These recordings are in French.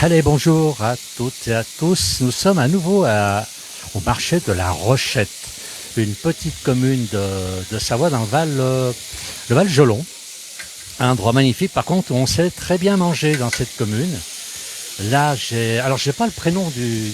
Allez, bonjour à toutes et à tous. Nous sommes à nouveau au marché de la Rochette, une petite commune de Savoie dans le Val Jolon. Un endroit magnifique, par contre, où on sait très bien manger dans cette commune. Là, j'ai pas le prénom du...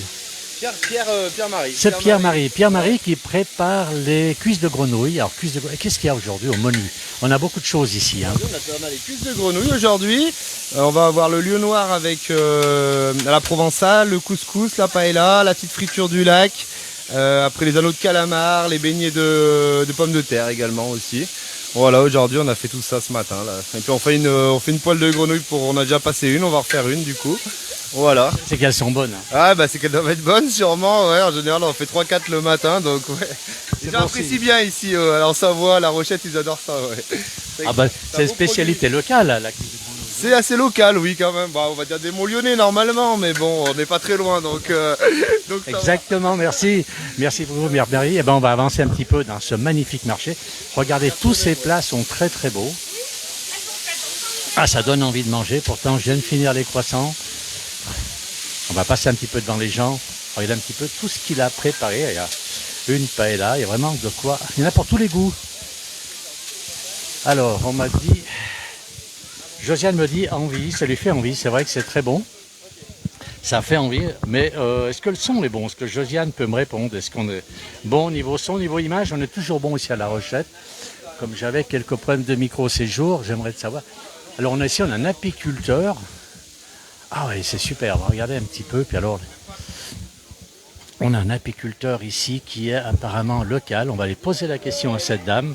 Pierre-Marie. C'est Pierre-Marie qui prépare les cuisses de grenouille. Alors, qu'est-ce qu'il y a aujourd'hui au menu? On a beaucoup de choses ici. Hein. On a les cuisses de grenouille aujourd'hui. On va avoir le lieu noir avec la provençale, le couscous, la paella, la petite friture du lac. Après les anneaux de calamar, les beignets de pommes de terre également aussi. Voilà, aujourd'hui on a fait tout ça ce matin là. Et puis on fait une poêle de grenouille on a déjà passé une, on va refaire une du coup. Voilà. C'est qu'elles sont bonnes. Ah bah c'est qu'elles doivent être bonnes sûrement, ouais, en général on fait 3-4 le matin donc ouais. J'apprécie bien ici, en Savoie, la Rochette ils adorent ça, ouais. Ah bah c'est une spécialité locale la cuisse de grenouille. C'est assez local, oui, quand même. Bah, on va dire des Montlyonnais normalement, mais bon, on n'est pas très loin, donc Exactement, merci. Merci pour vous, Pierre-Marie. Eh ben, on va avancer un petit peu dans ce magnifique marché. Regardez, tous ces plats sont très très beaux. Ah, ça donne envie de manger. Pourtant, je viens de finir les croissants. On va passer un petit peu devant les gens. Regardez un petit peu tout ce qu'il a préparé. Il y a une paella, il y a vraiment de quoi. Il y en a pour tous les goûts. Alors, on m'a dit... Josiane me dit envie, ça lui fait envie, c'est vrai que c'est très bon, ça fait envie, mais est-ce que le son est bon? Est-ce que Josiane peut me répondre? Est-ce qu'on est bon niveau son, niveau image? On est toujours bon ici à La Rochette, comme j'avais quelques problèmes de micro ces jours, j'aimerais savoir. Alors on a ici, on a un apiculteur, ah oui c'est superbe, regardez un petit peu, puis alors on a un apiculteur ici qui est apparemment local, on va aller poser la question à cette dame.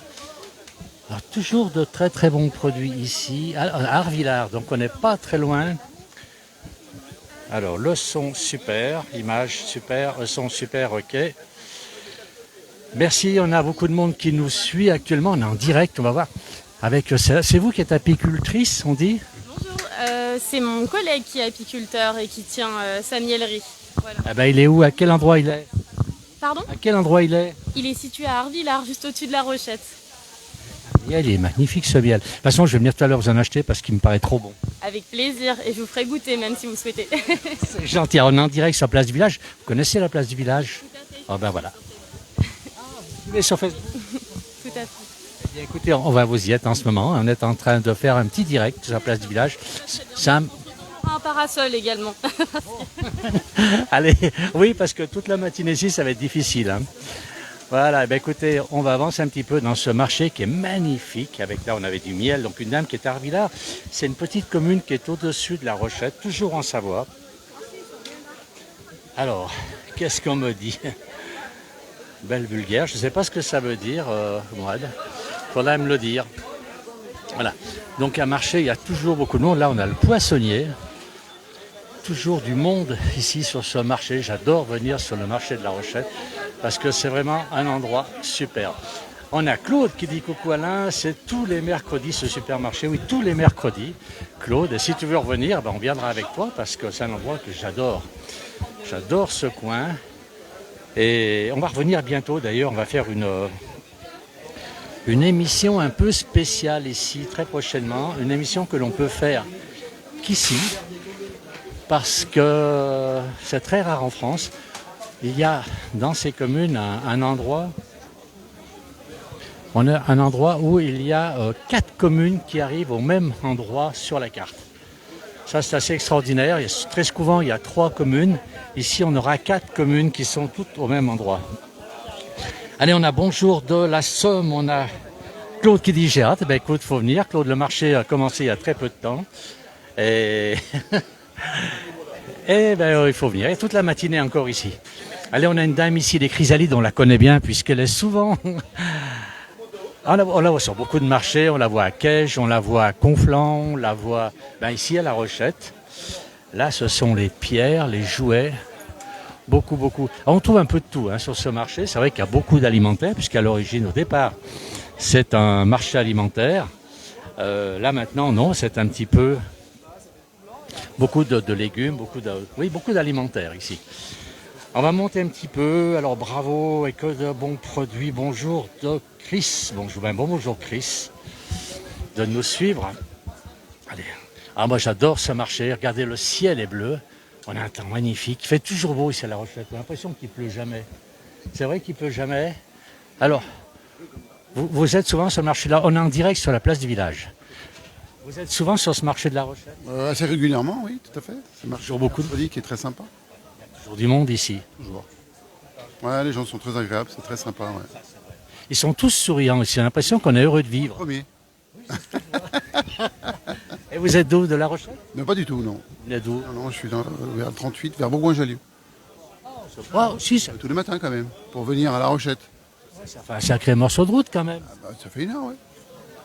Alors, toujours de très très bons produits ici, à Arvillard, donc on n'est pas très loin. Alors le son super, image super, le son super, ok. Merci, on a beaucoup de monde qui nous suit actuellement, on est en direct, on va voir. C'est vous qui êtes apicultrice, on dit? Bonjour, c'est mon collègue qui est apiculteur et qui tient sa miellerie. Voilà. Ah ben, il est où? À quel endroit il est? Pardon? À quel endroit il est? Il est situé à Arvillard, juste au-dessus de la Rochette. Il est magnifique ce miel. De toute façon, je vais venir tout à l'heure vous en acheter parce qu'il me paraît trop bon. Avec plaisir, et je vous ferai goûter même si vous souhaitez. C'est gentil, on est en direct sur la place du village. Vous connaissez la place du village? Tout à fait. Oh ben voilà. Vous êtes sur Facebook? Tout à fait. Eh bien, écoutez, on va vous y être en ce moment. On est en train de faire un petit direct sur la place du village. Sam. Un parasol également. Allez, oui, parce que toute la matinée ici, ça va être difficile. Hein. Voilà, eh bien, écoutez, on va avancer un petit peu dans ce marché qui est magnifique. Avec là, on avait du miel, donc une dame qui est à Arvillard. C'est une petite commune qui est au-dessus de la Rochette, toujours en Savoie. Alors, qu'est-ce qu'on me dit? Belle vulgaire, je ne sais pas ce que ça veut dire, Mourad. Il faudra me le dire. Voilà, donc un marché, il y a toujours beaucoup de monde. Là, on a le poissonnier. Toujours du monde ici sur ce marché. J'adore venir sur le marché de la Rochette parce que c'est vraiment un endroit super. On a Claude qui dit coucou Alain, c'est tous les mercredis ce supermarché, oui tous les mercredis. Claude, et si tu veux revenir, ben on viendra avec toi parce que c'est un endroit que j'adore. J'adore ce coin et on va revenir bientôt d'ailleurs, on va faire une émission un peu spéciale ici très prochainement, une émission que l'on peut faire qu'ici. Parce que c'est très rare en France. Il y a dans ces communes un endroit où il y a 4 communes qui arrivent au même endroit sur la carte. Ça, c'est assez extraordinaire. Très souvent, il y a 3 communes. Ici, on aura 4 communes qui sont toutes au même endroit. Allez, on a bonjour de la Somme. On a Claude qui dit j'ai hâte. Ben, écoute, il faut venir. Claude, le marché a commencé il y a très peu de temps. Et... Eh bien, il faut venir. Et toute la matinée encore ici. Allez, on a une dame ici, des chrysalides, on la connaît bien puisqu'elle est souvent... on la voit sur beaucoup de marchés, on la voit à Quège, on la voit à Conflans, on la voit ici à La Rochette. Là, ce sont les pierres, les jouets, beaucoup. Alors, on trouve un peu de tout sur ce marché. C'est vrai qu'il y a beaucoup d'alimentaires puisqu'à l'origine, au départ, c'est un marché alimentaire. Là, maintenant, non, c'est un petit peu... Beaucoup de légumes, beaucoup d'alimentaires ici. On va monter un petit peu. Alors bravo et que de bons produits. Bonjour de Chris. Bonjour Chris de nous suivre. Allez. Ah moi j'adore ce marché. Regardez le ciel est bleu. On a un temps magnifique. Il fait toujours beau ici à La Rochette. On a l'impression qu'il pleut jamais. C'est vrai qu'il pleut jamais. Alors, vous êtes souvent sur le marché là. On est en direct sur la place du village. Vous êtes souvent sur ce marché de La Rochette? Assez régulièrement, oui, tout à fait. C'est marché Toujours beaucoup de mercredi qui est très sympa. Toujours du monde ici. Toujours. Ouais, les gens sont très agréables, c'est très sympa. Ouais. Ils sont tous souriants ici. J'ai l'impression qu'on est heureux de vivre. Premier. Et vous êtes d'où? De La Rochette? Non, pas du tout, non. Vous êtes d'où? Non, je suis vers le 38, vers Bourgoin-Jallieu. Ah, si, ça Tous les matins quand même, pour venir à La Rochette. fait un sacré morceau de route quand même. Ah bah, ça fait 1 heure, ouais.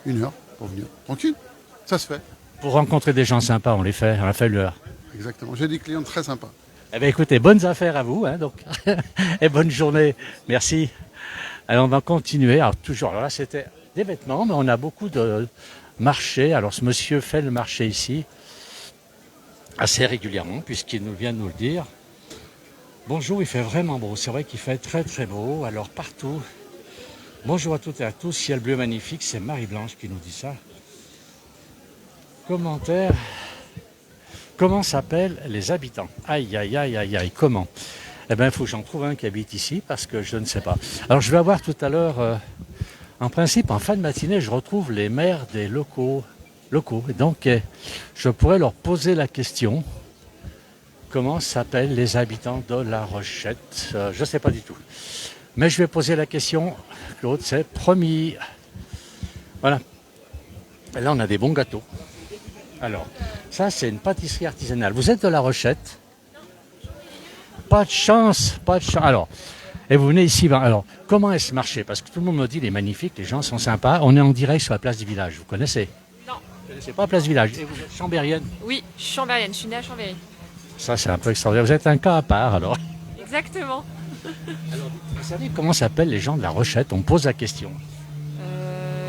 1 heure pour venir. Tranquille, ça se fait. Pour rencontrer des gens sympas, on a fait l'heure. Exactement. J'ai des clients très sympas. Eh bien écoutez, bonnes affaires à vous, hein, donc. Et bonne journée. Merci. Alors on va continuer. Alors toujours, alors là c'était des vêtements, mais on a beaucoup de marchés. Alors ce monsieur fait le marché ici assez régulièrement, puisqu'il nous vient de nous le dire. Bonjour, il fait vraiment beau. C'est vrai qu'il fait très très beau. Alors partout. Bonjour à toutes et à tous. Ciel bleu magnifique. C'est Marie-Blanche qui nous dit ça. Commentaire. Comment s'appellent les habitants? Aïe, aïe, aïe, aïe, aïe. Comment? Eh bien, il faut que j'en trouve un qui habite ici parce que je ne sais pas. Alors, je vais avoir tout à l'heure, en principe, en fin de matinée, je retrouve les maires des locaux. Et donc, je pourrais leur poser la question. Comment s'appellent les habitants de La Rochette? Je ne sais pas du tout. Mais je vais poser la question. Claude, c'est promis. Voilà. Et là, on a des bons gâteaux. Alors, ça, c'est une pâtisserie artisanale. Vous êtes de La Rochette? Pas de chance, pas de chance. Alors, et vous venez ici. Alors, comment est ce marché? Parce que tout le monde me dit, il est magnifique, les gens sont sympas. On est en direct sur la place du village. Vous connaissez? Non. Vous connaissez pas la place du village? Et vous êtes chambérienne? Oui, je suis chambérienne, je suis née à Chambéry. Ça, c'est un peu extraordinaire. Vous êtes un cas à part, alors. Exactement. Vous savez comment s'appellent les gens de La Rochette? On me pose la question.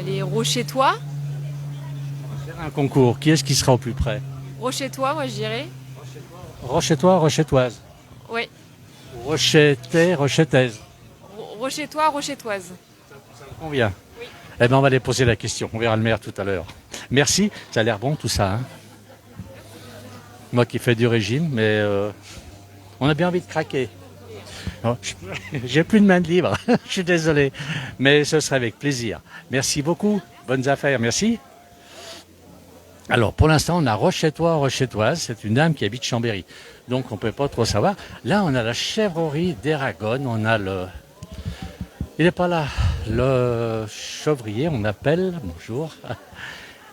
Les Rochettois. On va faire un concours. Qui est-ce qui sera au plus près? Rochettois, moi je dirais. Rochettois, Rochettoise. Oui. Rochetais, Rochettaise. Rochettois, Rochettoise. Combien? Oui. Eh bien, on va aller poser la question. On verra le maire tout à l'heure. Merci. Ça a l'air bon tout ça. Hein, moi qui fais du régime, mais on a bien envie de craquer. Non, j'ai plus de main de libre. Je suis désolé. Mais ce serait avec plaisir. Merci beaucoup. Bonnes affaires. Merci. Alors, pour l'instant, on a Rochettois, Rochettoise. C'est une dame qui habite Chambéry. Donc, on ne peut pas trop savoir. Là, on a la chèvrerie d'Eragon. On a le... Il n'est pas là. Le chevrier, on appelle. Bonjour.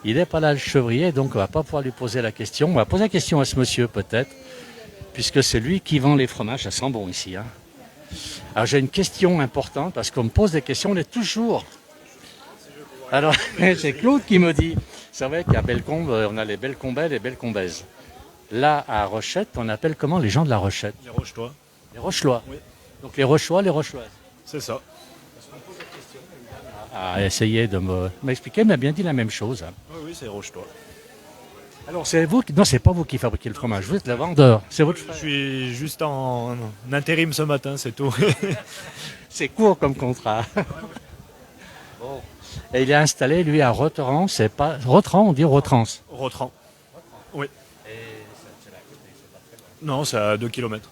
Il n'est pas là, le chevrier. Donc, on ne va pas pouvoir lui poser la question. On va poser la question à ce monsieur, peut-être. Puisque c'est lui qui vend les fromages. Ça sent bon ici. Hein. Alors, j'ai une question importante. Parce qu'on me pose des questions. On est toujours... Alors, c'est Claude qui me dit... C'est vrai qu'à Bellecombe, on a les Bellecombais et les Bellecombaises. Là, à Rochette, on appelle comment les gens de La Rochette? Les Rochetois. Les Rochelois. Oui. Donc les Rochois, les Rochoises. C'est ça. À essayer de m'expliquer, mais bien dit la même chose. Hein. Oui, oui, c'est les Rochetois. Alors c'est vous qui... Non, c'est pas vous qui fabriquez le fromage, vous êtes le vendeur. C'est votre Je frère. suis juste en intérim ce matin, c'est tout. C'est court comme contrat. Bon. Et il est installé, lui, à Roteran. C'est pas... Rotran, on dit Rotrans. Rotran. Oui. Non, c'est à 2 km.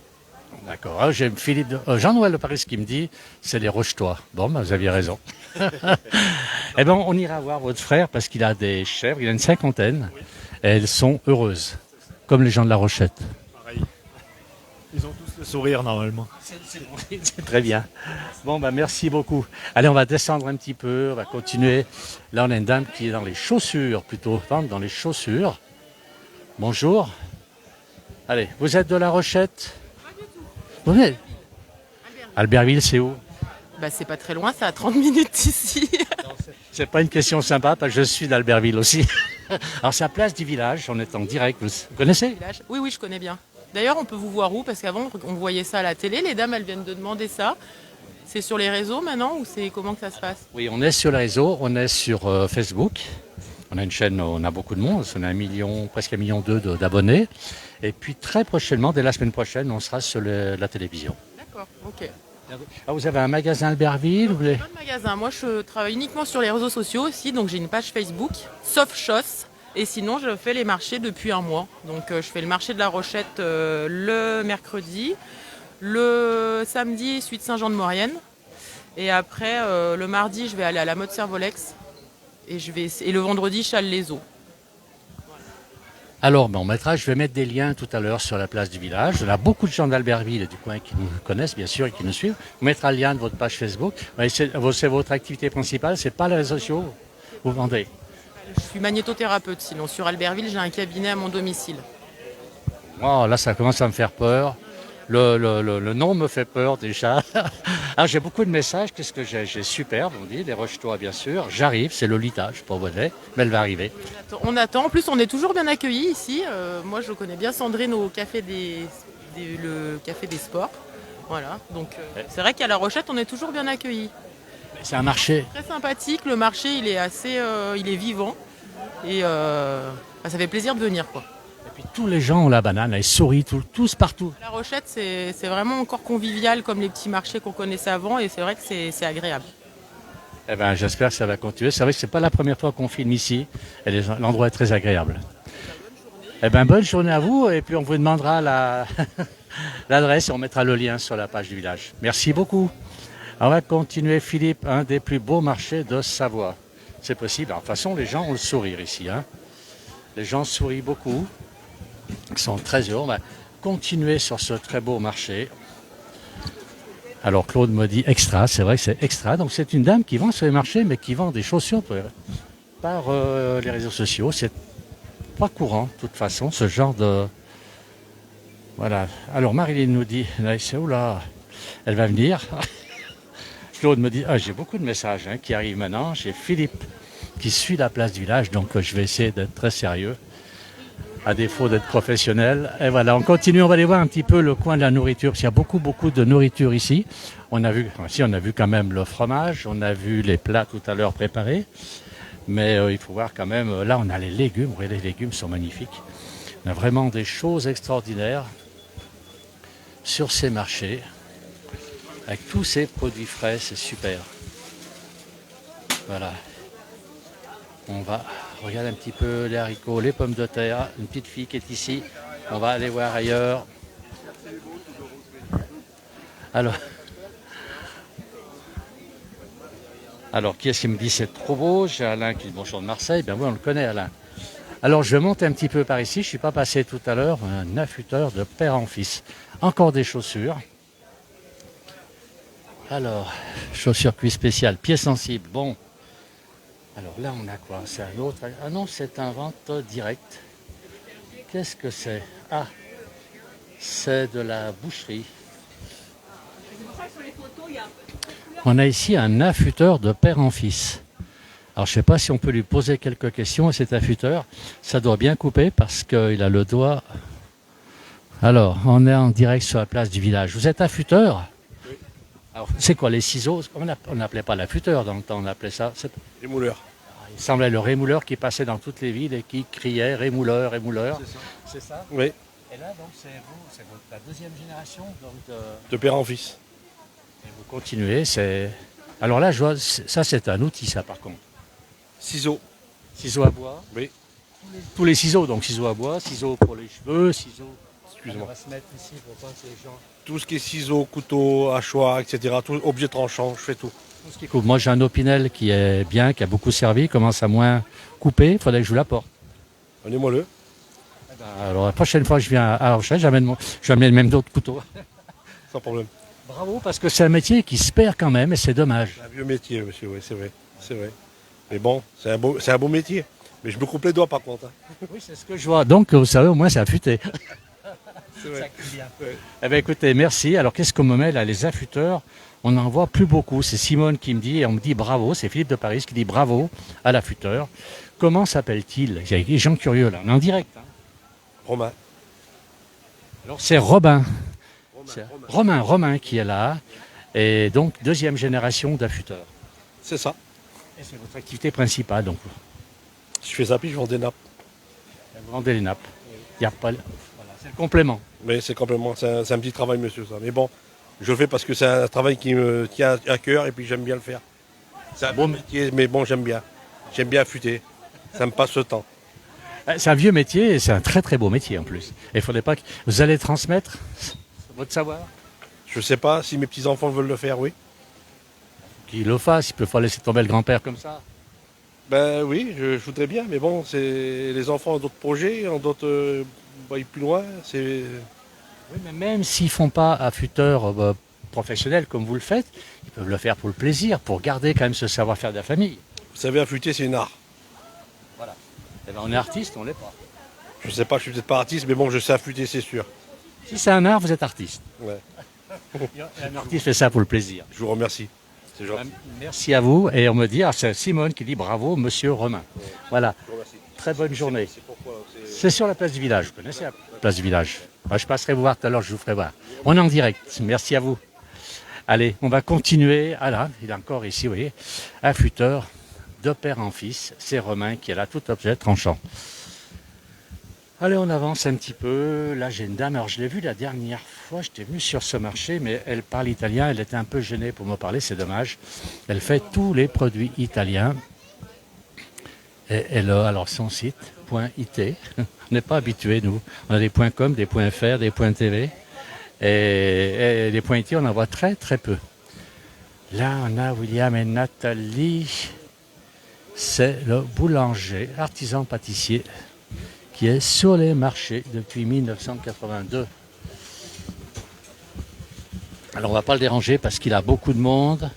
D'accord. Ah, j'ai Philippe Jean-Noël de Paris qui me dit c'est les Rochetois. Bon, bah, vous aviez raison. Eh bien, on ira voir votre frère parce qu'il a des chèvres, il a une cinquantaine. Et elles sont heureuses, comme les gens de La Rochette. Pareil. Ils ont tous le sourire normalement. C'est très bien. Bon, bah, merci beaucoup. Allez, on va descendre un petit peu, on va continuer. Là, on a une dame qui est dans les chaussures, plutôt, dans les chaussures. Bonjour. Allez, vous êtes de La Rochette? Pas du tout. Vous êtes Albertville, c'est où? Bah, c'est pas très loin, c'est à 30 minutes d'ici. C'est pas une question sympa, parce que je suis d'Albertville aussi. Alors, c'est la place du village, on est en direct. Vous connaissez? Oui, oui, je connais bien. D'ailleurs, on peut vous voir où? Parce qu'avant, on voyait ça à la télé. Les dames, elles viennent de demander ça. C'est sur les réseaux maintenant ou c'est comment que ça se passe? Oui, on est sur les réseaux, on est sur Facebook. On a une chaîne, on a beaucoup de monde, on a presque 1,2 million d'abonnés. Et puis très prochainement, dès la semaine prochaine, on sera sur la télévision. D'accord, ok. Ah, vous avez un magasin Albertville? Pas de magasin. Moi, je travaille uniquement sur les réseaux sociaux aussi. Donc, j'ai une page Facebook, sauf Choss. Et sinon, je fais les marchés depuis un mois. Donc, je fais le marché de la Rochette le mercredi, le samedi, suite Saint-Jean-de-Maurienne. Et après, le mardi, je vais aller à la Motte Servolex. Et le vendredi, Châles-les-Eaux. Alors, on mettra, je vais mettre des liens tout à l'heure sur la place du village. Il y a beaucoup de gens d'Albertville et du coin qui nous connaissent, bien sûr, et qui nous suivent. On mettra le lien de votre page Facebook. C'est votre activité principale, c'est pas les réseaux sociaux, vous vendez. Je suis magnétothérapeute, sinon sur Albertville, j'ai un cabinet à mon domicile. Oh, là, ça commence à me faire peur. Le nom me fait peur déjà. Ah, j'ai beaucoup de messages. Qu'est-ce que j'ai? J'ai Superbe, on dit, les Rochetois, bien sûr. J'arrive, c'est Lolita, je sais pas où elle est, mais elle va arriver. On attend. En plus, on est toujours bien accueillis ici. Moi, je connais bien Sandrine au café le café des sports. Voilà. Donc, c'est vrai qu'à La Rochette, on est toujours bien accueillis. C'est un marché. Très sympathique. Le marché, il est assez, il est vivant. Et ça fait plaisir de venir, quoi. Et puis tous les gens ont la banane, ils sourient tous partout. La Rochette, c'est vraiment encore convivial comme les petits marchés qu'on connaissait avant. Et c'est vrai que c'est agréable. Eh ben, j'espère que ça va continuer. C'est vrai que c'est pas la première fois qu'on filme ici. Et l'endroit est très agréable. Eh ben, bonne journée à vous. Et puis on vous demandera l'adresse et on mettra le lien sur la page du village. Merci beaucoup. On va continuer, Philippe, un des plus beaux marchés de Savoie. C'est possible. Alors, de toute façon, les gens ont le sourire ici. Hein. Les gens sourient beaucoup. Ils sont très heureux. On va continuer sur ce très beau marché. Alors, Claude me dit extra. C'est vrai que c'est extra. Donc, c'est une dame qui vend sur les marchés, mais qui vend des chaussures par les réseaux sociaux. C'est pas courant, de toute façon, ce genre de... Voilà. Alors, Marilyn nous dit, oula, elle va venir. Claude me dit, j'ai beaucoup de messages qui arrivent maintenant. J'ai Philippe qui suit la place du village, donc je vais essayer d'être très sérieux, à défaut d'être professionnel. Et voilà, on continue, on va aller voir un petit peu le coin de la nourriture, parce qu'il y a beaucoup de nourriture ici. On a vu quand même le fromage, on a vu les plats tout à l'heure préparés, mais il faut voir quand même, là on a les légumes, les légumes sont magnifiques. On a vraiment des choses extraordinaires sur ces marchés. Avec tous ces produits frais, c'est super. Voilà. On va regarder un petit peu les haricots, les pommes de terre. Une petite fille qui est ici. On va aller voir ailleurs. Alors qui est-ce qui me dit c'est trop beau? J'ai Alain qui dit bonjour de Marseille. Ben oui, on le connaît, Alain. Alors je vais monter un petit peu par ici. Je ne suis pas passé tout à l'heure. Un affûteur de père en fils. Encore des chaussures. Alors, chaussures cuir spéciales, pieds sensibles, bon. Alors là, on a quoi? C'est un autre... Ah non, c'est un vente direct. Qu'est-ce que c'est? Ah, c'est de la boucherie. On a ici un affûteur de père en fils. Alors, je ne sais pas si on peut lui poser quelques questions à cet affûteur. Ça doit bien couper parce qu'il a le doigt... Alors, on est en direct sur la place du village. Vous êtes affûteur? Alors, c'est quoi les ciseaux? On n'appelait pas l'affûteur dans le temps, on appelait ça... Rémouleur. Il semblait le rémouleur qui passait dans toutes les villes et qui criait rémouleur, rémouleur. C'est ça? Oui, Et là, donc, c'est la deuxième génération donc, de père en fils. et vous continuez. Alors là, je vois, ça c'est un outil, ça par contre. Ciseaux. Ciseaux à bois. Oui. Tous les ciseaux, donc ciseaux à bois, ciseaux pour les cheveux, ciseaux... Excuse-moi. On va se mettre ici pour pas que les gens... Tout ce qui est ciseaux, couteaux, hachoirs, etc. Tout objet tranchant, je fais tout. Tout ce qui coupe. Moi, j'ai un Opinel qui est bien, qui a beaucoup servi, commence à moins couper. Il faudrait que je vous l'apporte. Donnez-moi-le. Alors la prochaine fois que je viens à La Rochelle, j'amène même d'autres couteaux. Sans problème. Bravo, parce que c'est un métier qui se perd quand même et c'est dommage. C'est un vieux métier, monsieur, oui, c'est vrai. C'est vrai. Mais bon, c'est un beau métier. Mais je me coupe les doigts par contre. Oui, c'est ce que je vois. Donc, vous savez, au moins, c'est affûté. C'est vrai. Ouais. Eh bien, écoutez, merci. Alors, qu'est-ce qu'on me met là? Les affûteurs, on n'en voit plus beaucoup. C'est Simone qui me dit, et on me dit bravo. C'est Philippe de Paris qui dit bravo à l'affûteur. Comment s'appelle-t-il? Il y a des gens curieux là. On est en direct. Hein. Romain. Alors, c'est Robin. Romain qui est là. Et donc, deuxième génération d'affûteurs. C'est ça. Et c'est votre activité principale. Donc, Je fais ça, puis je vends des nappes. vous vendez les nappes. Il y a pas... Voilà, c'est le complément. Mais c'est complètement, c'est un petit travail, monsieur, ça. Mais bon, je le fais parce que c'est un travail qui me tient à cœur et puis j'aime bien le faire. C'est un bon métier, mais bon, j'aime bien. J'aime bien affûter. Ça me passe le temps. C'est un vieux métier et c'est un très très beau métier en plus. Et il faudrait pas que vous allez transmettre votre savoir. Je sais pas si mes petits-enfants veulent le faire, oui. Qu'ils le fassent, ils peuvent pas laisser tomber le grand-père comme ça. Ben oui, je voudrais bien, mais bon, c'est les enfants ont d'autres projets, ont d'autres aller plus loin. C'est Oui, mais même s'ils font pas affûteurs professionnels comme vous le faites, ils peuvent le faire pour le plaisir, pour garder quand même ce savoir-faire de la famille. vous savez, affûter, c'est une art. Eh ben, on est artiste, on l'est pas. Je sais pas, je suis peut-être pas artiste, mais bon, je sais affûter, c'est sûr. Si c'est un art, vous êtes artiste. Ouais. Un artiste fait ça pour le plaisir. Je vous remercie. C'est gentil. Merci à vous. Et on me dit, c'est Simone qui dit bravo, monsieur Romain. Voilà. Je vous remercie. Très bonne journée. C'est pourquoi C'est sur la place du village. Vous connaissez la place du village? Je passerai vous voir tout à l'heure, je vous ferai voir. On est en direct. Merci à vous. Allez, on va continuer. Ah là, il est encore ici, vous voyez. Affûteur de père en fils. C'est Romain qui est là, tout objet tranchant. Allez, on avance un petit peu. Là, j'ai une dame. Alors, je l'ai vue la dernière fois. J'étais venu sur ce marché, mais elle parle italien. Elle était un peu gênée pour me parler. C'est dommage. Elle fait tous les produits italiens. Et elle a alors son site, .it. On n'est pas habitué, nous. On a des .com, des .fr, des .tv. Et les .it, on en voit très, très peu. Là, on a William et Nathalie. C'est le boulanger, artisan pâtissier, qui est sur les marchés depuis 1982. Alors on ne va pas le déranger parce qu'il a beaucoup de monde.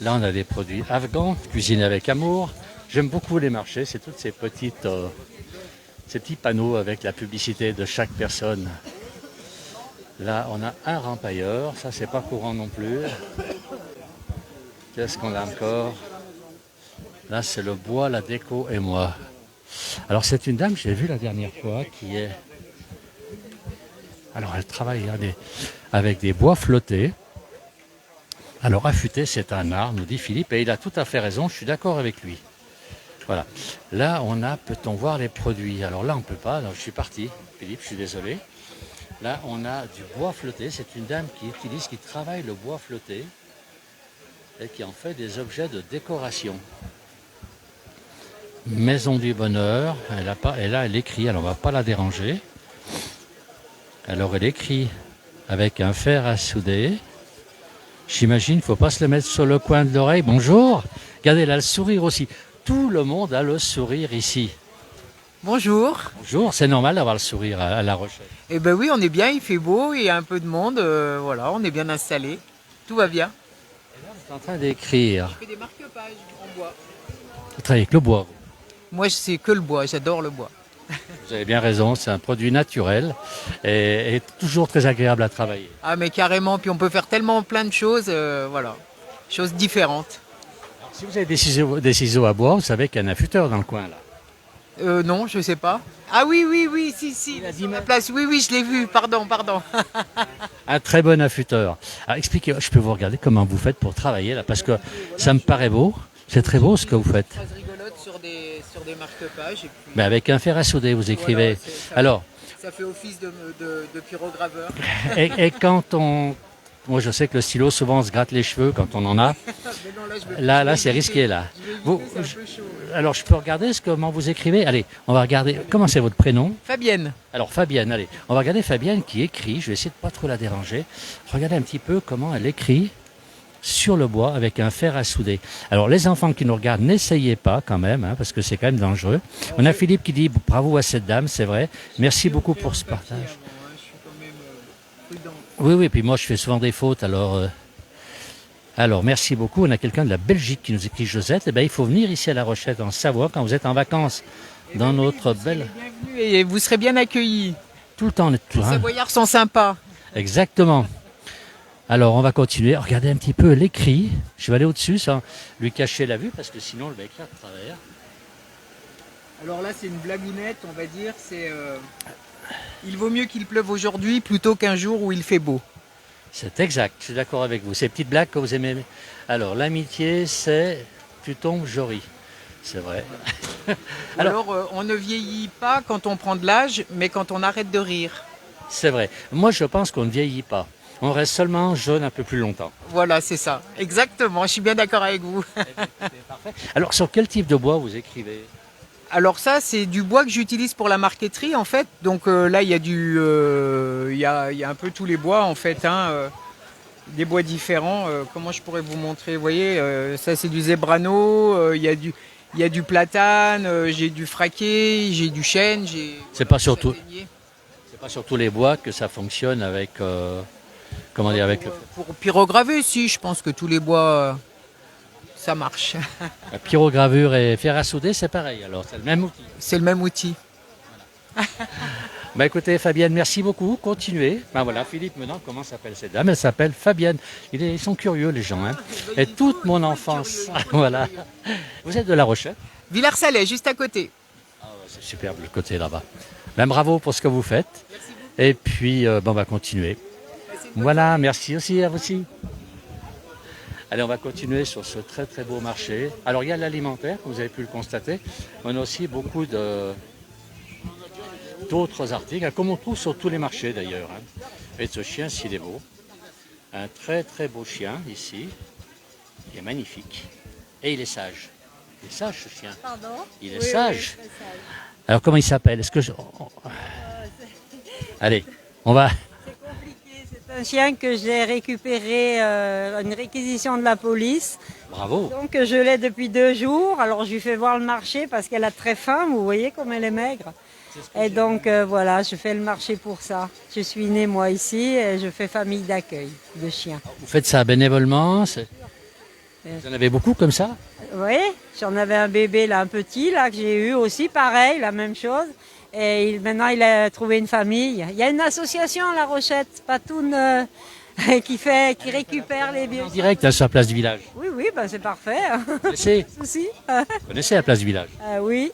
Là on a des produits afghans, cuisinés avec amour. J'aime beaucoup les marchés, c'est toutes ces petits panneaux avec la publicité de chaque personne. Là on a un rempailleur, ça c'est pas courant non plus. Qu'est-ce qu'on a encore? Là c'est le bois, la déco et moi. Alors c'est une dame que j'ai vue la dernière fois qui est... Alors elle travaille avec des bois flottés. Alors affûter c'est un art, nous dit Philippe, et il a tout à fait raison, je suis d'accord avec lui. Voilà. Là on a, peut-on voir les produits? Alors là on ne peut pas, alors je suis parti, Philippe, je suis désolé. Là on a du bois flotté, c'est une dame qui travaille le bois flotté et qui en fait des objets de décoration. Maison du bonheur, et là elle écrit, alors on ne va pas la déranger. Alors elle écrit avec un fer à souder. J'imagine, il ne faut pas se le mettre sur le coin de l'oreille. Bonjour. Regardez, elle a le sourire aussi. Tout le monde a le sourire ici. Bonjour. Bonjour, c'est normal d'avoir le sourire à La Rochelle. Eh ben oui, on est bien, il fait beau, il y a un peu de monde, voilà, on est bien installé. Tout va bien. Et là, vous êtes en train d'écrire. Je fais des marque-pages en bois. Vous travaillez avec le bois. Moi, c'est que le bois, j'adore le bois. Vous avez bien raison, c'est un produit naturel et toujours très agréable à travailler. Ah mais carrément, puis on peut faire tellement plein de choses, voilà, choses différentes. Alors, si vous avez des ciseaux à bois, vous savez qu'il y a un affûteur dans le coin là. Non, je sais pas. Ah oui, si, Il a dit sur la même. place, oui, je l'ai vu, pardon. Un très bon affûteur. Alors expliquez, je peux vous regarder comment vous faites pour travailler là, parce que ça me paraît beau. C'est très beau ce que vous faites. Phrase rigolote sur des marque-pages. Et puis, Mais avec un fer à souder, vous écrivez. voilà, Alors, ça fait office de pyrograveur. et quand on... Moi, je sais que le stylo, souvent, on se gratte les cheveux quand on en a. Mais non, je vais- Là, je vais c'est éviter. risqué, là. Je vais éviter, Vous- c'est un peu chaud. Alors, je peux regarder comment vous écrivez? Allez, on va regarder. Comment c'est votre prénom? Fabienne. Alors, Fabienne, allez. On va regarder Fabienne qui écrit. Je vais essayer de pas trop la déranger. Regardez un petit peu comment elle écrit sur le bois avec un fer à souder. Alors, les enfants qui nous regardent, n'essayez pas quand même, hein, parce que c'est quand même dangereux. On a Philippe qui dit bravo à cette dame, c'est vrai. Merci beaucoup pour ce partage. Je suis quand même prudent. Oui, puis moi je fais souvent des fautes, alors merci beaucoup. On a quelqu'un de la Belgique qui nous écrit Josette. Eh bien, il faut venir ici à La Rochette, en Savoie, quand vous êtes en vacances, dans notre belle... Bienvenue et vous serez bien accueillis. Tout le temps, on est tout, Les hein. Savoyards sont sympas. Exactement. Alors, on va continuer. Regardez un petit peu l'écrit. Je vais aller au-dessus sans lui cacher la vue, parce que sinon, le va écrire de travers. Alors là, c'est une blagounette, on va dire. Il vaut mieux qu'il pleuve aujourd'hui plutôt qu'un jour où il fait beau. C'est exact, je suis d'accord avec vous. Ces petites blagues que vous aimez. Alors, l'amitié, c'est tu tombes, Jory. C'est vrai. Alors, on ne vieillit pas quand on prend de l'âge, mais quand on arrête de rire. C'est vrai. Moi, je pense qu'on ne vieillit pas. On reste seulement jeune un peu plus longtemps. Voilà, c'est ça. Exactement, je suis bien d'accord avec vous. Parfait. Alors, sur quel type de bois vous écrivez? Alors ça, c'est du bois que j'utilise pour la marqueterie en fait. Donc là, il y a il y a un peu tous les bois en fait, hein, des bois différents. Comment je pourrais vous montrer? Vous voyez, ça c'est du zebrano. Il y a du platane. J'ai du fraqué, j'ai du chêne. C'est pas surtout. C'est pas surtout les bois que ça fonctionne avec. Comment dire avec Pour pyrograver, si. Je pense que tous les bois, ça marche. la pyrogravure et fer à souder, c'est pareil. Alors c'est le même outil. C'est le même outil. Bah écoutez Fabienne, merci beaucoup, continuez. Ben voilà, Philippe maintenant, comment s'appelle cette dame? Elle s'appelle Fabienne. Ils sont curieux les gens. Hein. Et toute mon enfance, voilà. Vous êtes de La Rochette? Villers-Salais, juste à côté. Ah ouais, c'est superbe le côté là-bas. Ben, bravo pour ce que vous faites. Et puis bon, on va continuer. Voilà, merci aussi à vous aussi. Allez, on va continuer sur ce très très beau marché. Alors il y a l'alimentaire, vous avez pu le constater. On a aussi beaucoup d'autres articles, comme on trouve sur tous les marchés d'ailleurs. Hein. Et ce chien, s'il est beau. Un très très beau chien ici. Il est magnifique. Et il est sage. Il est sage ce chien. Pardon? Il est sage. Alors comment il s'appelle? Est-ce que Allez, on va. C'est compliqué. C'est un chien que j'ai récupéré, une réquisition de la police. Bravo. Donc je l'ai depuis 2 jours. Alors je lui fais voir le marché parce qu'elle a très faim. Vous voyez comme elle est maigre. Et donc voilà, je fais le marché pour ça. Je suis née moi ici et je fais famille d'accueil de chiens. Vous faites ça bénévolement? Vous en avez beaucoup comme ça? Oui, j'en avais un bébé là, un petit là que j'ai eu aussi, pareil, la même chose. Et maintenant il a trouvé une famille. Il y a une association à La Rochette, Patoun, qui récupère les vieux. En direct à sa place du village. Oui, oui, ben c'est parfait. Vous connaissez? Souci. Vous connaissez la place du village? Oui.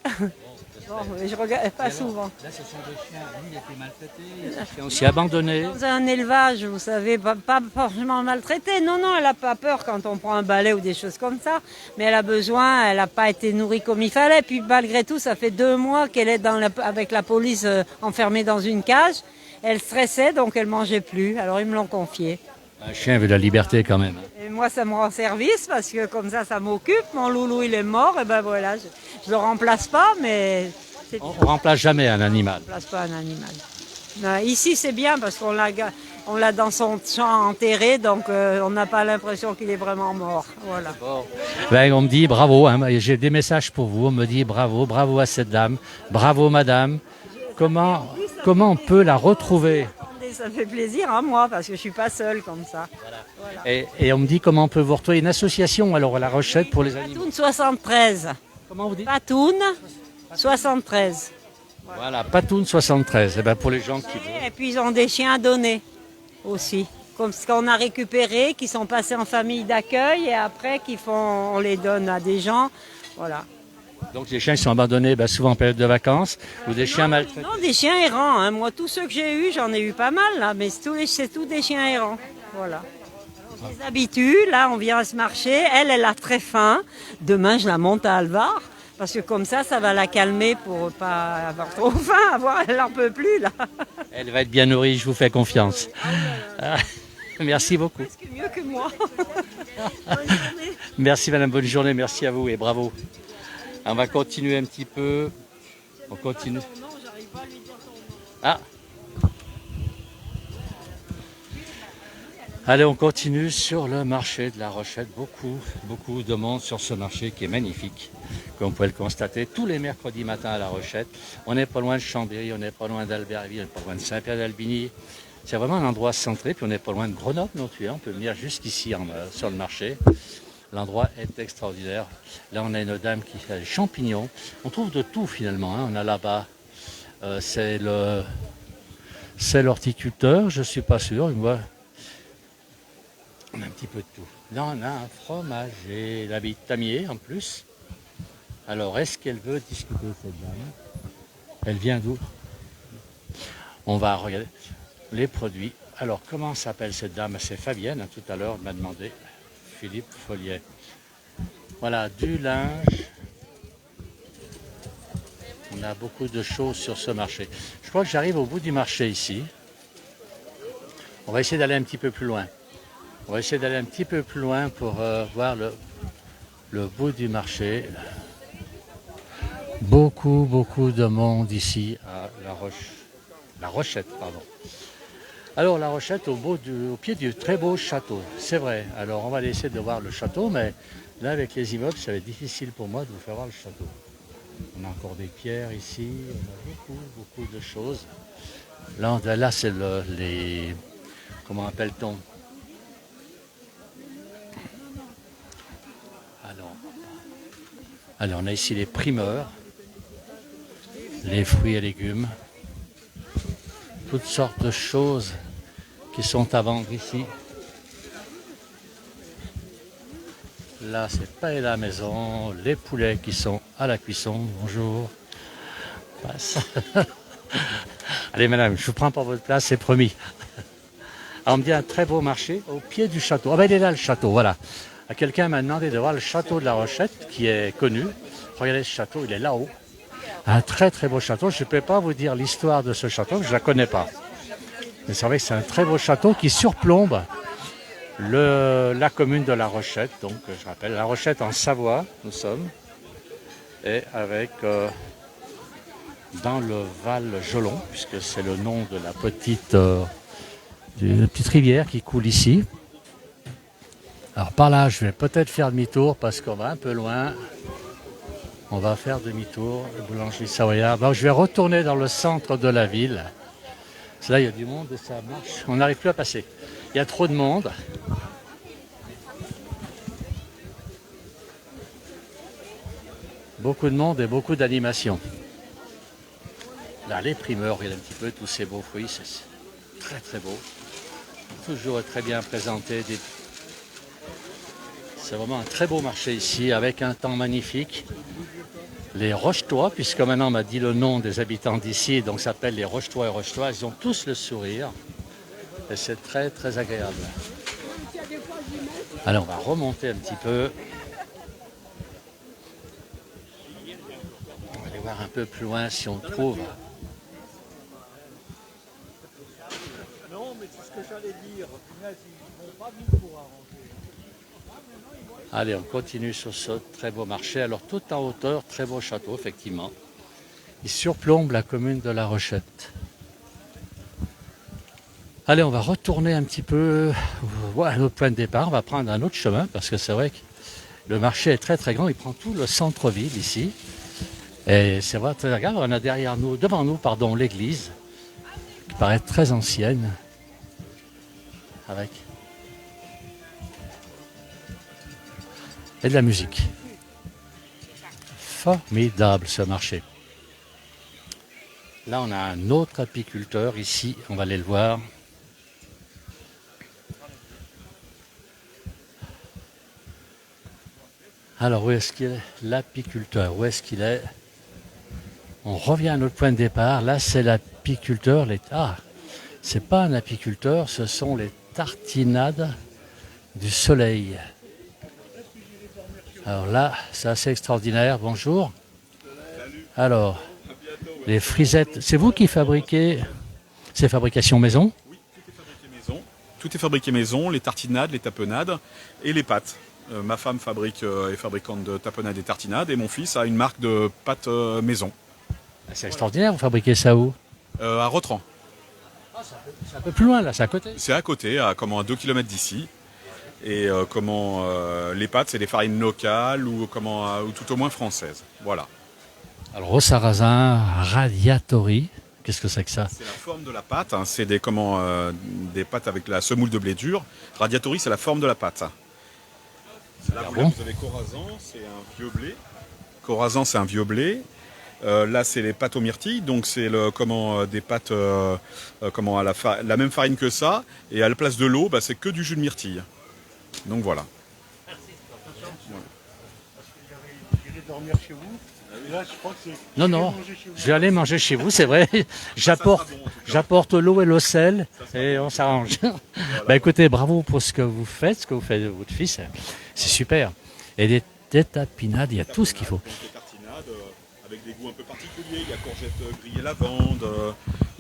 Bon, je regarde pas souvent. Là, ce sont des chiens, lui, il a été maltraité, il y a des chiens aussi abandonnés. Dans un élevage, vous savez, pas forcément maltraité. Non, non, elle n'a pas peur quand on prend un balai ou des choses comme ça. Mais elle a besoin, elle n'a pas été nourrie comme il fallait. Puis malgré tout, ça fait 2 mois qu'elle est avec la police enfermée dans une cage. Elle stressait, donc elle mangeait plus. Alors ils me l'ont confiée. Un chien veut la liberté quand même. Et moi, ça me rend service parce que comme ça m'occupe. Mon loulou, il est mort. Et ben voilà, je le remplace pas, mais... On ne remplace jamais un animal. On ne remplace pas un animal. Non, ici, c'est bien parce qu'on l'a dans son champ enterré, donc on n'a pas l'impression qu'il est vraiment mort. Voilà. Ben, on me dit bravo, hein, j'ai des messages pour vous. On me dit bravo à cette dame, bravo madame. Comment on peut la retrouver? Ça me fait plaisir à moi parce que je ne suis pas seule comme ça. Voilà. Et on me dit comment on peut vous retrouver une association alors à La Rochette pour les animaux. Patoun 73. Comment vous dites? Patoun 73. Voilà, Patoun 73. Et ben pour les gens qui veulent. Et puis ils ont des chiens à donner aussi. Comme ce qu'on a récupéré, qui sont passés en famille d'accueil et après on les donne à des gens. Voilà. Donc les chiens qui sont abandonnés souvent en période de vacances ou des chiens maltraités. Non, des chiens errants. Hein. Moi, tous ceux que j'ai eus, j'en ai eu pas mal là, mais c'est tous des chiens errants. Voilà. On les habitue. Là, on vient à ce marché. Elle a très faim. Demain, je la monte à Alvar. Parce que comme ça va la calmer pour pas avoir trop faim. Elle n'en peut plus là. Elle va être bien nourrie, je vous fais confiance. Merci beaucoup. Presque mieux que moi. Merci madame, bonne journée, merci à vous et bravo. On va continuer un petit peu. On continue. Ah. Allez, on continue sur le marché de La Rochette. Beaucoup de monde sur ce marché qui est magnifique. Comme vous pouvez le constater, tous les mercredis matins à La Rochette. On n'est pas loin de Chambéry, on n'est pas loin d'Albertville, on n'est pas loin de Saint-Pierre-d'Albigny. C'est vraiment un endroit centré, puis on n'est pas loin de Grenoble non plus. On peut venir jusqu'ici sur le marché. L'endroit est extraordinaire. Là, on a une dame qui fait des champignons. On trouve de tout finalement. Hein. On a là-bas, c'est l'horticulteur, je ne suis pas sûr. On a un petit peu de tout. Là, on a un fromager, la Tamier en plus. Alors, est-ce qu'elle veut discuter, cette dame? Elle vient d'où? On va regarder les produits. Alors, comment s'appelle cette dame? C'est Fabienne, hein, tout à l'heure, m'a demandé. Philippe Folliet. Voilà, du linge. On a beaucoup de choses sur ce marché. Je crois que j'arrive au bout du marché ici. On va essayer d'aller un petit peu plus loin. On va essayer d'aller un petit peu plus loin pour voir le bout du marché. Beaucoup de monde ici à La Rochette, pardon. Alors La Rochette au pied du très beau château, c'est vrai. Alors on va essayer de voir le château, mais là avec les immeubles, ça va être difficile pour moi de vous faire voir le château. On a encore des pierres ici, on a beaucoup de choses. Là c'est les... Comment appelle-t-on? Alors on a ici les primeurs, les fruits et légumes, toutes sortes de choses qui sont à vendre ici. Là c'est paella maison, les poulets qui sont à la cuisson, bonjour. Passe. Allez madame, je vous prends pour votre place, c'est promis. Alors, on me dit un très beau marché au pied du château. Ah ben il est là le château, voilà. Quelqu'un m'a demandé de voir le château de La Rochette, qui est connu. Regardez ce château, il est là-haut. Un très beau château. Je ne peux pas vous dire l'histoire de ce château, je ne la connais pas. Mais c'est vrai que c'est un très beau château qui surplombe la commune de La Rochette. Donc je rappelle, La Rochette en Savoie, nous sommes. Et avec dans le Val Jolon, puisque c'est le nom de la petite rivière qui coule ici. Alors par là, je vais peut-être faire demi-tour parce qu'on va un peu loin. On va faire demi-tour, boulangerie savoyarde. Donc je vais retourner dans le centre de la ville. Là, il y a du monde et ça marche. On n'arrive plus à passer. Il y a trop de monde. Beaucoup de monde et beaucoup d'animation. Là, les primeurs, regardez un petit peu tous ces beaux fruits. C'est très beau. Toujours très bien présenté. C'est vraiment un très beau marché ici, avec un temps magnifique. Les Rochetois, puisque maintenant on m'a dit le nom des habitants d'ici, donc ça s'appelle les Rochetois et Rochetoises, ils ont tous le sourire. Et c'est très agréable. Alors on va remonter un petit peu. On va aller voir un peu plus loin si on trouve. Non, mais c'est ce que j'allais dire. Ils vont pas vite pour arranger. Allez, on continue sur ce très beau marché. Alors tout en hauteur, très beau château, effectivement. Il surplombe la commune de La Rochette. Allez, on va retourner un petit peu à notre point de départ. On va prendre un autre chemin parce que c'est vrai que le marché est très grand. Il prend tout le centre-ville ici. Et c'est vrai, très agréable. On a devant nous, l'église qui paraît très ancienne. Avec et de la musique. Formidable ce marché. Là, on a un autre apiculteur ici. On va aller le voir. Alors, où est-ce qu'il est l'apiculteur? Où est-ce qu'il est? On revient à notre point de départ. Là, c'est l'apiculteur. C'est pas un apiculteur, ce sont les tartinades du soleil. Alors là, c'est assez extraordinaire. Bonjour. Alors, les frisettes, c'est vous qui fabriquez ces fabrications maison? Oui, tout est fabriqué maison. Tout est fabriqué maison, les tartinades, les tapenades et les pâtes. Ma femme est fabricante de tapenades et tartinades et mon fils a une marque de pâtes maison. C'est extraordinaire, vous fabriquez ça où? À Rotran. C'est un peu plus loin là, c'est à côté? C'est à côté, à 2 km d'ici. Et les pâtes, c'est des farines locales ou tout au moins françaises. Voilà. Alors au sarrasin, radiatori, qu'est-ce que c'est que ça? C'est la forme de la pâte, hein, c'est des pâtes avec la semoule de blé dur. Radiatori, c'est la forme de la pâte. Là, vous avez Corazan, c'est un vieux blé. Corazan, c'est un vieux blé. Là, c'est les pâtes aux myrtilles, donc c'est des pâtes la même farine que ça. Et à la place de l'eau, c'est que du jus de myrtille. Donc voilà. Dormir chez vous. Là, je crois que Non, je vais aller manger chez vous, c'est vrai. J'apporte l'eau et le sel et on s'arrange. Voilà. Écoutez, bravo pour ce que vous faites de votre fils. C'est super. Et des tapinades, il y a tout ce qu'il faut. Des tartinades avec des goûts un peu particuliers. Il y a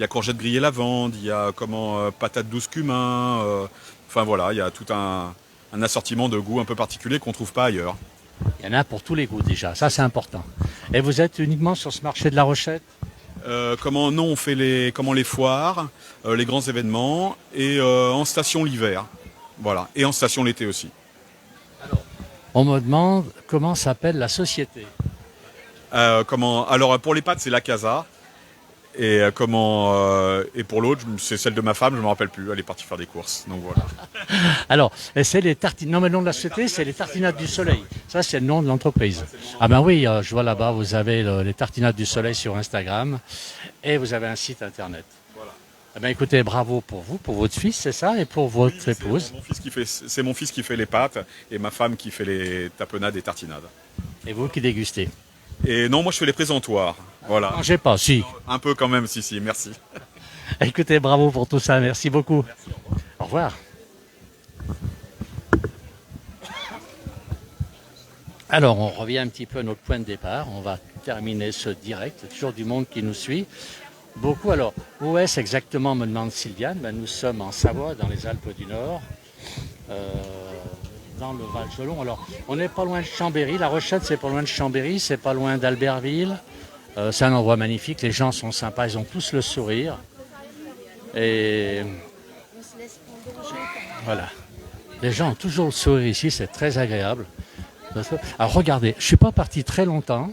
courgettes grillées lavande, il y a patates douces cumin. Enfin voilà, il y a tout un assortiment de goûts un peu particuliers qu'on ne trouve pas ailleurs. Il y en a pour tous les goûts déjà, ça c'est important. Et vous êtes uniquement sur ce marché de la Rochette? Non, on fait les foires, les grands événements et en station l'hiver. Voilà. Et en station l'été aussi. On me demande comment s'appelle la société. Alors pour les pâtes, c'est la Casa. Et et pour l'autre, c'est celle de ma femme, je ne me rappelle plus. Elle est partie faire des courses. Donc voilà. Alors, et c'est les tartines. Non, mais le nom de la société, c'est les Tartinades du Soleil. Ça, c'est le nom de l'entreprise. Ah ben oui, je vois là-bas, vous avez les Tartinades du Soleil sur Instagram et vous avez un site internet. Voilà. Eh ben écoutez, bravo pour vous, pour votre fils, c'est ça, et pour votre épouse. C'est mon fils qui fait les pâtes et ma femme qui fait les tapenades et tartinades. Et vous qui dégustez. Et non, moi je fais les présentoirs. Voilà. Mangez pas, si. Un peu quand même, si, merci. Écoutez, bravo pour tout ça, merci beaucoup. Merci, au revoir. Alors, on revient un petit peu à notre point de départ. On va terminer ce direct. Il y a toujours du monde qui nous suit. Beaucoup. Alors, où est-ce exactement, me demande Sylviane? Ben, nous sommes en Savoie, dans les Alpes du Nord, dans le Val-Jolon. Alors, on n'est pas loin de Chambéry. La Rochette, c'est pas loin de Chambéry, c'est pas loin d'Albertville. C'est un endroit magnifique. Les gens sont sympas, ils ont tous le sourire. Et voilà. Les gens ont toujours le sourire ici, c'est très agréable. Alors regardez, je ne suis pas parti très longtemps.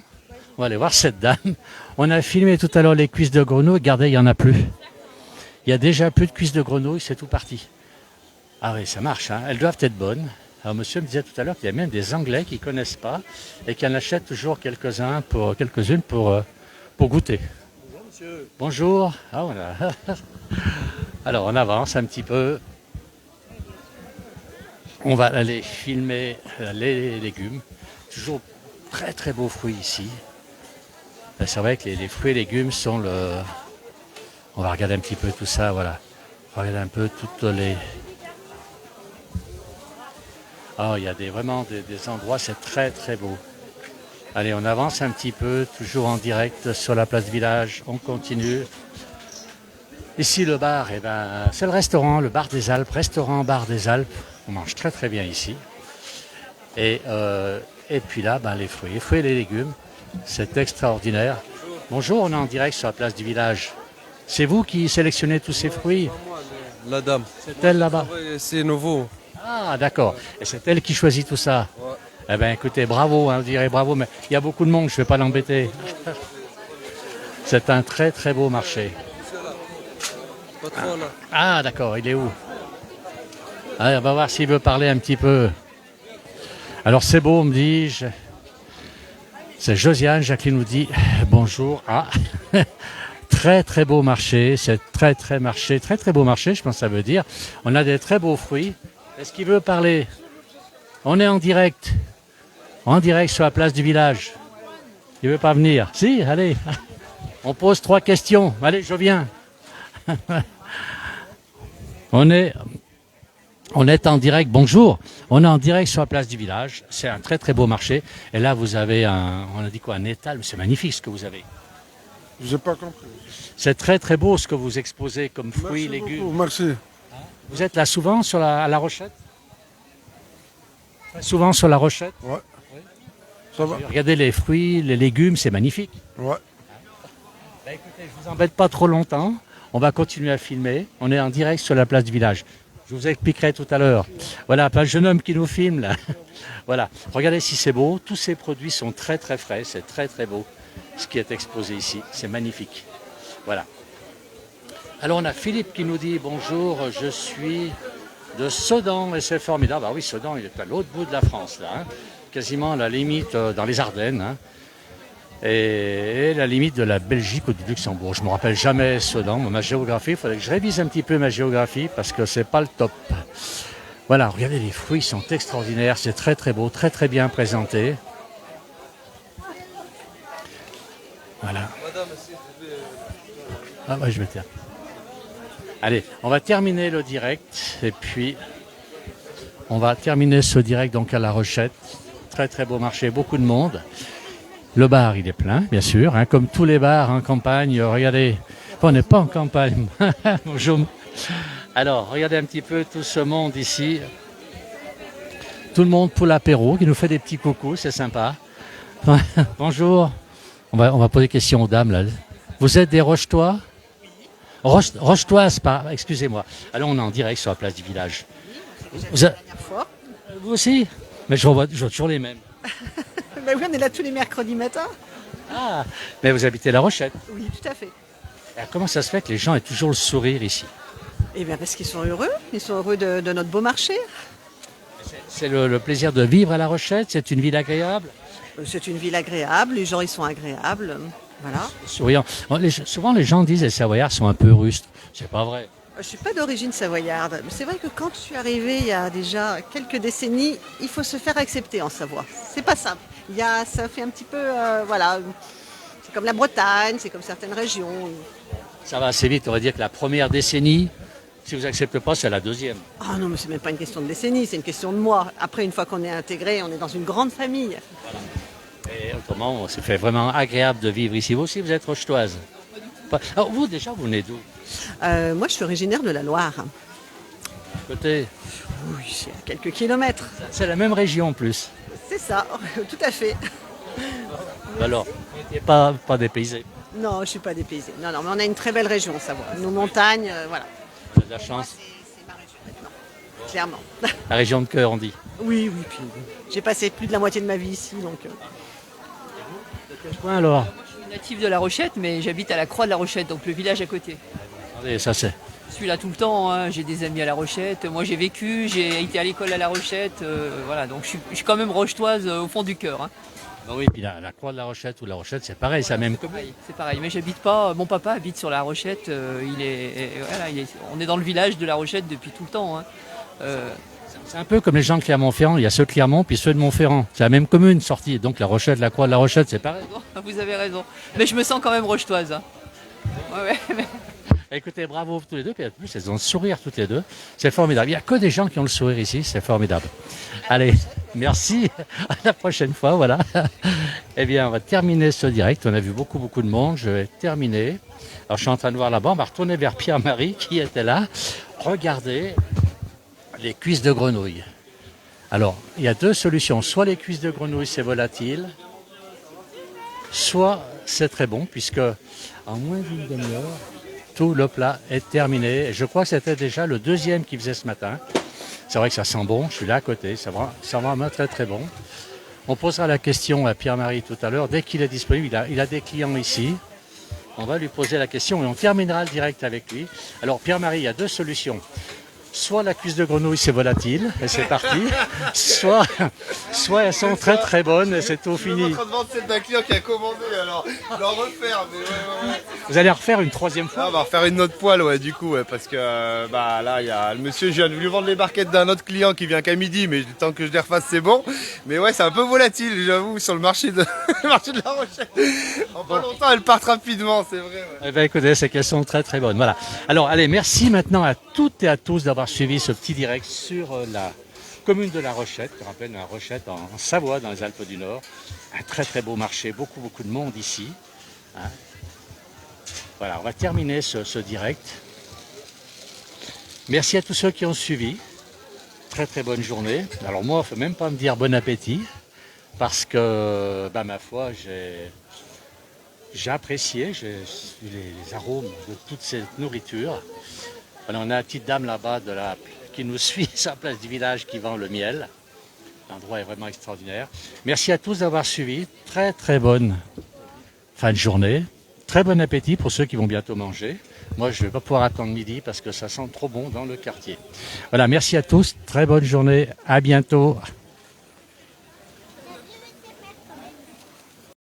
On va aller voir cette dame. On a filmé tout à l'heure les cuisses de grenouille. Regardez, il n'y en a plus. Il y a déjà plus de cuisses de grenouille, c'est tout parti. Ah oui, ça marche, hein. Elles doivent être bonnes. Alors monsieur me disait tout à l'heure qu'il y a même des Anglais qui ne connaissent pas et qui en achètent toujours quelques-unes pour goûter. Bonjour monsieur. Bonjour. Ah, voilà. Alors on avance un petit peu. On va aller filmer les légumes. Toujours très très beaux fruits ici. C'est vrai que les fruits et légumes sont le... On va regarder un petit peu tout ça, voilà. On va regarder un peu toutes les... Oh, il y a vraiment des endroits, c'est très très beau. Allez, on avance un petit peu, toujours en direct sur la place Village. On continue. Ici, le bar, eh ben, c'est le restaurant, le bar des Alpes, restaurant-bar des Alpes. On mange très très bien ici. Et puis là, ben, les fruits et les légumes. C'est extraordinaire. Bonjour, on est en direct sur la place du village. C'est vous qui sélectionnez tous ces fruits? La dame. C'est elle là-bas? C'est nouveau. Ah, d'accord. Et c'est elle qui choisit tout ça? Ouais. Eh bien, écoutez, bravo, hein, je dirais bravo, mais il y a beaucoup de monde, je ne vais pas l'embêter. C'est un très très beau marché. Pas trop là. Ah, d'accord, il est où? Allez, on va voir s'il veut parler un petit peu. Alors, c'est beau, me dis-je. C'est Josiane, Jacqueline nous dit bonjour. Ah, très très beau marché, c'est très très beau marché, je pense que ça veut dire. On a des très beaux fruits. Est-ce qu'il veut parler? On est en direct sur la place du village. Il veut pas venir? Si, allez. On pose 3 questions. Allez, je viens. On est en direct, bonjour, on est en direct sur la place du village, c'est un très très beau marché, et là vous avez un étal, c'est magnifique ce que vous avez. Je n'ai pas compris. C'est très très beau ce que vous exposez comme fruits, légumes. Beaucoup, merci. Vous êtes là souvent à la Rochette? Souvent sur la Rochette? Ouais. Oui. Ça va. Regardez les fruits, les légumes, c'est magnifique. Ouais. Bah, écoutez, je vous embête pas trop longtemps, on va continuer à filmer, on est en direct sur la place du village. Je vous expliquerai tout à l'heure. Voilà, pas un jeune homme qui nous filme là. Voilà, regardez si c'est beau. Tous ces produits sont très très frais, c'est très très beau. Ce qui est exposé ici, c'est magnifique. Voilà. Alors on a Philippe qui nous dit bonjour, je suis de Sedan et c'est formidable. Ah oui, Sedan, il est à l'autre bout de la France là, hein. Quasiment à la limite dans les Ardennes. Hein. Et la limite de la Belgique ou du Luxembourg. Je ne me rappelle jamais Sedan, ma géographie, il faudrait que je révise un petit peu ma géographie parce que c'est pas le top. Voilà, regardez, les fruits sont extraordinaires, c'est très très beau, très très bien présenté. Voilà. Ah ouais, je vais taire. Allez, on va terminer le direct et puis on va terminer ce direct donc à La Rochette. Très très beau marché, beaucoup de monde. Le bar, il est plein, bien sûr, hein, comme tous les bars en campagne. Regardez, on n'est pas en campagne. Bonjour. Alors, regardez un petit peu tout ce monde ici. tout le monde pour l'apéro, qui nous fait des petits coucous, c'est sympa. Bonjour. On va poser des questions aux dames là. Vous êtes des Rochetois? Rochetoises, excusez-moi. Alors on est en direct sur la place du village. Vous aussi? Mais je vois toujours les mêmes. Ben oui, on est là tous les mercredis matins. Ah, mais vous habitez La Rochette? Oui, tout à fait. Alors, comment ça se fait que les gens aient toujours le sourire ici? Eh bien, parce qu'ils sont heureux. Ils sont heureux de notre beau marché. C'est le plaisir de vivre à La Rochette? C'est une ville agréable? C'est une ville agréable. Les gens, ils sont agréables. Voilà. Souriant. Souvent, les gens disent que les Savoyards sont un peu rustres. C'est pas vrai. Je ne suis pas d'origine savoyarde. Mais c'est vrai que quand je suis arrivée il y a déjà quelques décennies, il faut se faire accepter en Savoie. C'est pas simple. Ça fait un petit peu, voilà. C'est comme la Bretagne, c'est comme certaines régions. Ça va assez vite. On va dire que la première décennie, si vous n'acceptez pas, c'est la deuxième. Ah non, mais c'est même pas une question de décennie, c'est une question de mois. Après, une fois qu'on est intégré, on est dans une grande famille. Voilà. Et autrement, c'est fait vraiment agréable de vivre ici. Vous aussi, vous êtes rochetoise. Alors, vous, déjà, vous venez d'où? Moi, je suis originaire de la Loire. Côté? Oui, c'est à quelques kilomètres. C'est la même région en plus. C'est ça, tout à fait. Alors, vous n'étiez pas dépaysé? Non, je ne suis pas dépaysée. Non, mais on a une très belle région, Savoie. Nos montagnes, voilà. Vous avez de la chance. C'est ma région maintenant, clairement. La région de cœur, on dit. Oui, puis j'ai passé plus de la moitié de ma vie ici, donc... De quel point alors? Je suis natif de La Rochette, mais j'habite à la Croix de La Rochette, donc le village à côté. Attendez, ça c'est... Je suis là tout le temps, hein. J'ai des amis à La Rochette. Moi j'ai vécu, j'ai été à l'école à La Rochette. Voilà, donc je suis quand même rochetoise au fond du cœur. Hein. Ben oui, puis la Croix de La Rochette ou La Rochette, c'est pareil, c'est la même commune. C'est pareil, mais j'habite pas. Mon papa habite sur La Rochette. On est dans le village de La Rochette depuis tout le temps. Hein. C'est un peu comme les gens de Clermont-Ferrand. Il y a ceux de Clermont puis ceux de Montferrand. C'est la même commune sortie. Donc La Rochette, la Croix de La Rochette, c'est pareil. Vous avez raison. Mais je me sens quand même rochetoise. Hein. Ouais. Écoutez, bravo tous les deux. Puis en plus, elles ont le sourire toutes les deux. C'est formidable. Il n'y a que des gens qui ont le sourire ici. C'est formidable. Allez, merci. À la prochaine fois. Voilà. Eh bien, on va terminer ce direct. On a vu beaucoup de monde. Je vais terminer. Alors, je suis en train de voir là-bas. On va retourner vers Pierre-Marie qui était là. Regardez les cuisses de grenouille. Alors, il y a deux solutions. Soit les cuisses de grenouille, c'est volatile. Soit c'est très bon, puisque en moins d'une demi-heure, tout le plat est terminé. Et je crois que c'était déjà le deuxième qui faisait ce matin. C'est vrai que ça sent bon, je suis là à côté, ça va vraiment très bon. On posera la question à Pierre-Marie tout à l'heure. Dès qu'il est disponible, il a des clients ici. On va lui poser la question et on terminera le direct avec lui. Alors Pierre-Marie, il y a deux solutions. Soit la cuisse de grenouille c'est volatile et c'est parti, soit elles sont très bonnes et c'est tout fini. Je suis en train de vendre celle d'un client qui a commandé, alors je vais en refaire. Mais ouais. Vous allez en refaire une troisième fois? On va refaire une autre poêle, ouais, du coup, ouais, parce que là, il y a le monsieur, je viens de lui vendre les barquettes d'un autre client qui vient qu'à midi, mais le temps que je les refasse, c'est bon. Mais ouais, c'est un peu volatile, j'avoue, sur le marché de La Rochette. En pas longtemps, elles partent rapidement, c'est vrai. Ouais. Eh bien, écoutez, c'est qu'elles sont très bonnes. Voilà. Alors, allez, merci maintenant à toutes et à tous d'avoir suivi ce petit direct sur la commune de La Rochette. Je rappelle, La Rochette en Savoie, dans les Alpes du Nord. Un très beau marché, beaucoup de monde ici. Hein. Voilà, on va terminer ce direct. Merci à tous ceux qui ont suivi. Très bonne journée. Alors moi, il ne faut même pas me dire bon appétit, parce que, ma foi, j'ai apprécié les arômes de toute cette nourriture. Alors, on a une petite dame là-bas qui nous suit sur la place du village qui vend le miel. L'endroit est vraiment extraordinaire. Merci à tous d'avoir suivi. Très bonne fin de journée. Très bon appétit pour ceux qui vont bientôt manger. Moi, je ne vais pas pouvoir attendre midi parce que ça sent trop bon dans le quartier. Voilà, merci à tous. Très bonne journée. À bientôt.